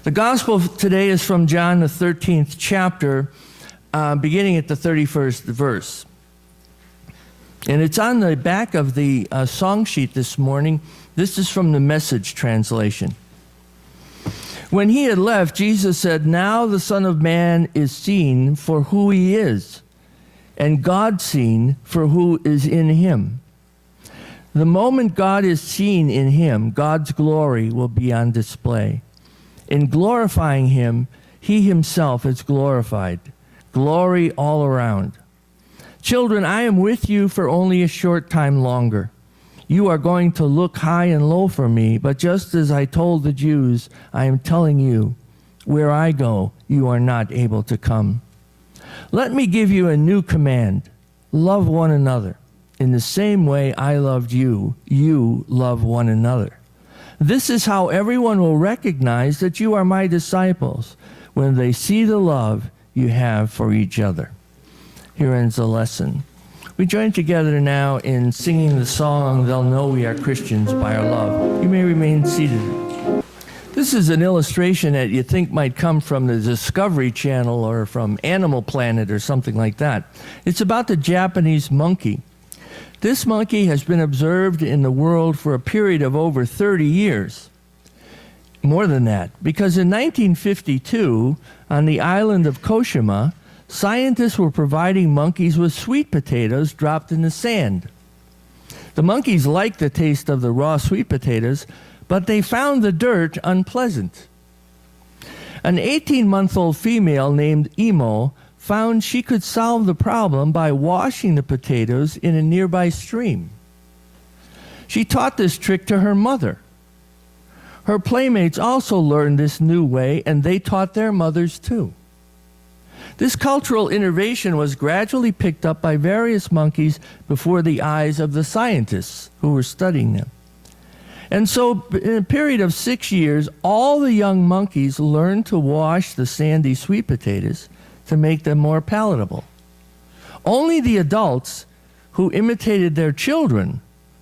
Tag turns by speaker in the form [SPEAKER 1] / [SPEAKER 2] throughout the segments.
[SPEAKER 1] The gospel today is from John, the 13th chapter, beginning at the 31st verse. And it's on the back of the song sheet this morning. This is from the Message translation. When he had left, Jesus said, "Now the Son of Man is seen for who he is, and God seen for who is in him. The moment God is seen in him, God's glory will be on display. In glorifying him, he himself is glorified. Glory all around. Children, I am with you for only a short time longer. You are going to look high and low for me, but just as I told the Jews, I am telling you, where I go, you are not able to come. Let me give you a new command. Love one another. In the same way I loved you, you love one another. This is how everyone will recognize that you are my disciples, when they see the love you have for each other." Here ends the lesson. We join together now in singing the song, "They'll Know We Are Christians by Our Love." You may remain seated. This is an illustration that you think might come from the Discovery Channel or from Animal Planet or something like that. It's about the Japanese monkey. This monkey has been observed in the world for a period of over 30 years. More than that, because in 1952, on the island of Koshima, scientists were providing monkeys with sweet potatoes dropped in the sand. The monkeys liked the taste of the raw sweet potatoes, but they found the dirt unpleasant. An 18-month-old female named Imo found she could solve the problem by washing the potatoes in a nearby stream. She taught this trick to her mother. Her playmates also learned this new way, and they taught their mothers too. This cultural innovation was gradually picked up by various monkeys before the eyes of the scientists who were studying them. And so, in a period of 6 years, all the young monkeys learned to wash the sandy sweet potatoes to make them more palatable. Only the adults who imitated their children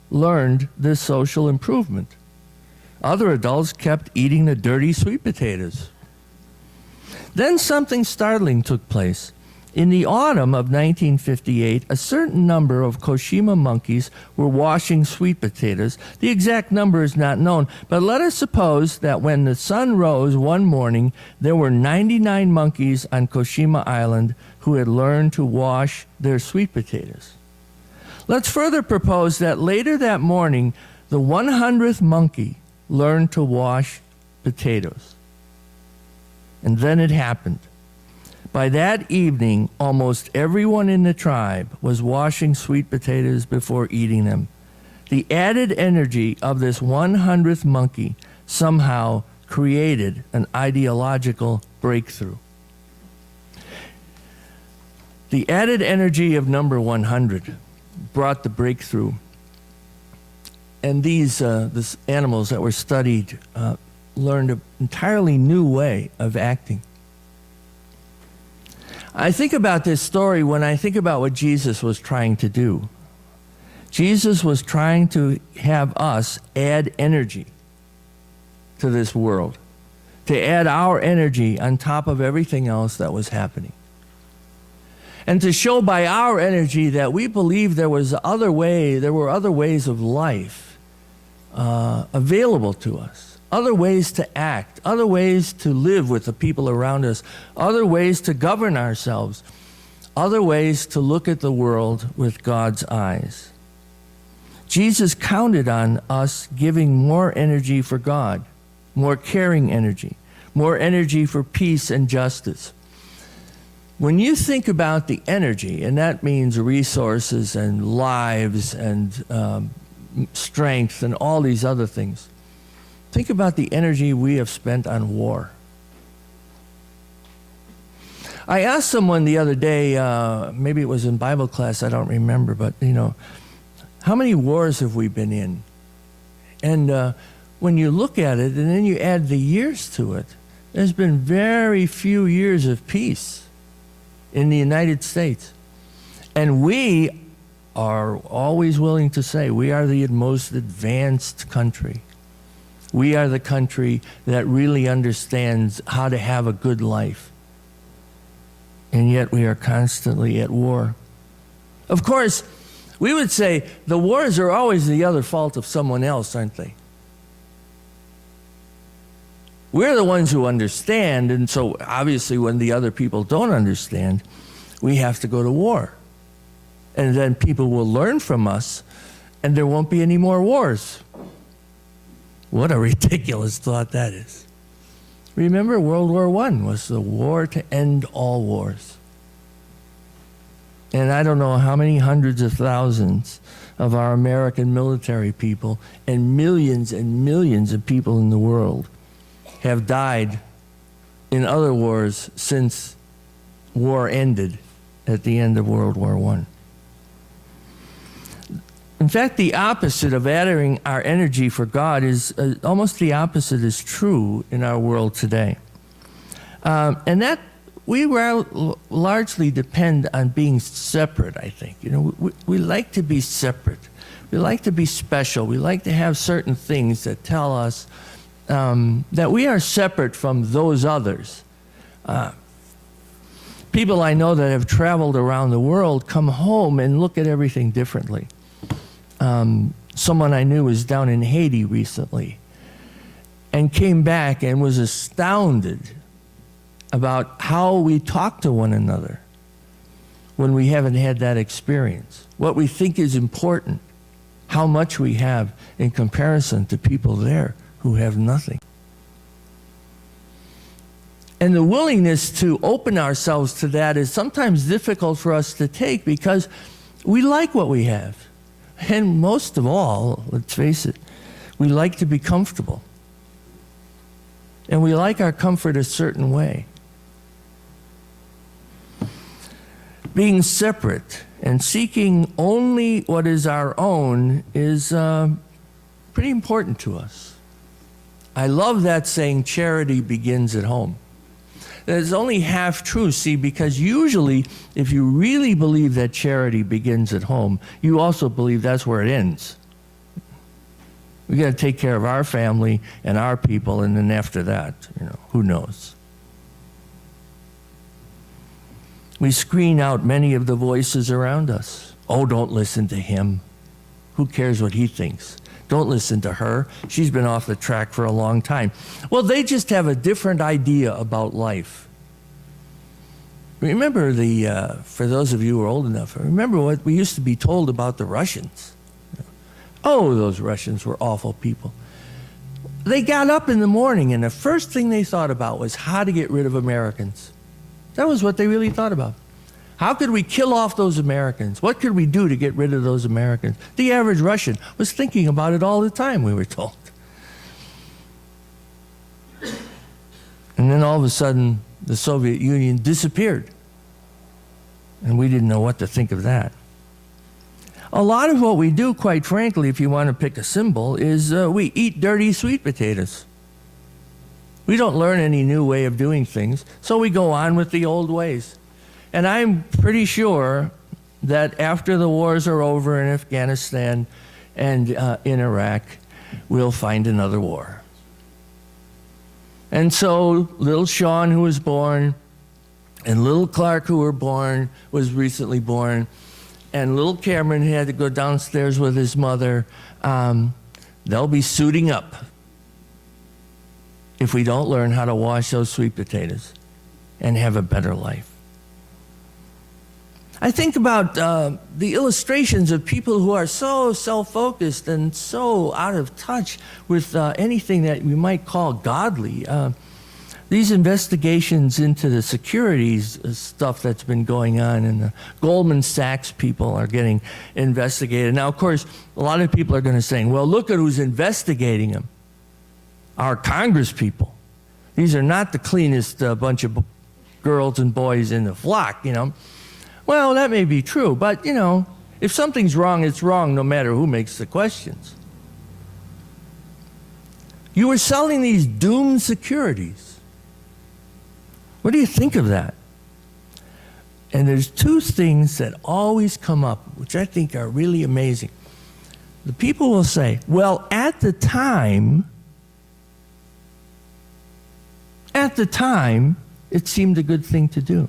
[SPEAKER 1] learned this social improvement. Other adults kept eating the dirty sweet potatoes. Then something startling took place. In the autumn of 1958, a certain number of Koshima monkeys were washing sweet potatoes. The exact number is not known, but let us suppose that when the sun rose one morning, there were 99 monkeys on Koshima Island who had learned to wash their sweet potatoes. Let's further propose that later that morning, the 100th monkey learned to wash potatoes. And then it happened. By that evening, almost everyone in the tribe was washing sweet potatoes before eating them. The added energy of this 100th monkey somehow created an ideological breakthrough. The added energy of number 100 brought the breakthrough. And these animals that were studied learned an entirely new way of acting. I think about this story when I think about what Jesus was trying to do. Jesus was trying to have us add energy to this world, to add our energy on top of everything else that was happening. And to show by our energy that we believe there were other ways of life available to us. Other ways to act, other ways to live with the people around us, other ways to govern ourselves, other ways to look at the world with God's eyes. Jesus counted on us giving more energy for God, more caring energy, more energy for peace and justice. When you think about the energy, and that means resources and lives and strength and all these other things, think about the energy we have spent on war. I asked someone the other day, maybe it was in Bible class, I don't remember, but how many wars have we been in? And when you look at it and then you add the years to it, there's been very few years of peace in the United States. And we are always willing to say we are the most advanced country. We are the country that really understands how to have a good life. And yet we are constantly at war. Of course, we would say the wars are always the other fault of someone else, aren't they? We're the ones who understand, and so obviously when the other people don't understand, we have to go to war. And then people will learn from us, and there won't be any more wars. What a ridiculous thought that is. Remember, World War I was the war to end all wars. And I don't know how many hundreds of thousands of our American military people and millions of people in the world have died in other wars since war ended at the end of World War I. In fact, the opposite of adding our energy for God is almost the opposite is true in our world today. And that we largely depend on being separate, I think. You know, we like to be separate. We like to be special. We like to have certain things that tell us that we are separate from those others. People I know that have traveled around the world come home and look at everything differently. Someone I knew was down in Haiti recently and came back and was astounded about how we talk to one another when we haven't had that experience. What we think is important, how much we have in comparison to people there who have nothing. And the willingness to open ourselves to that is sometimes difficult for us to take because we like what we have. And most of all, let's face it, we like to be comfortable. And we like our comfort a certain way. Being separate and seeking only what is our own is pretty important to us. I love that saying, charity begins at home. That's only half true, see, because usually if you really believe that charity begins at home, you also believe that's where it ends. We got to take care of our family and our people, and then after that, you know, who knows? We screen out many of the voices around us. Oh, don't listen to him. Who cares what he thinks? Don't listen to her. She's been off the track for a long time. Well, they just have a different idea about life. Remember for those of you who are old enough, remember what we used to be told about the Russians. Oh, those Russians were awful people. They got up in the morning and the first thing they thought about was how to get rid of Americans. That was what they really thought about. How could we kill off those Americans? What could we do to get rid of those Americans? The average Russian was thinking about it all the time, we were told. And then all of a sudden, the Soviet Union disappeared. And we didn't know what to think of that. A lot of what we do, quite frankly, if you want to pick a symbol, is we eat dirty sweet potatoes. We don't learn any new way of doing things, so we go on with the old ways. And I'm pretty sure that after the wars are over in Afghanistan and in Iraq, we'll find another war. And so little Sean, who was born, and little Clark, who was recently born, and little Cameron, who had to go downstairs with his mother, they'll be suiting up if we don't learn how to wash those sweet potatoes and have a better life. I think about the illustrations of people who are so self-focused and so out of touch with anything that we might call godly. These investigations into the securities stuff that's been going on, and the Goldman Sachs people are getting investigated. Now, of course, a lot of people are going to say, well, look at who's investigating them. Our Congress people. These are not the cleanest bunch of girls and boys in the flock, you know. Well, that may be true, but, you know, if something's wrong, it's wrong no matter who makes the questions. You were selling these doomed securities. What do you think of that? And there's two things that always come up, which I think are really amazing. The people will say, well, at the time, at the time, it seemed a good thing to do.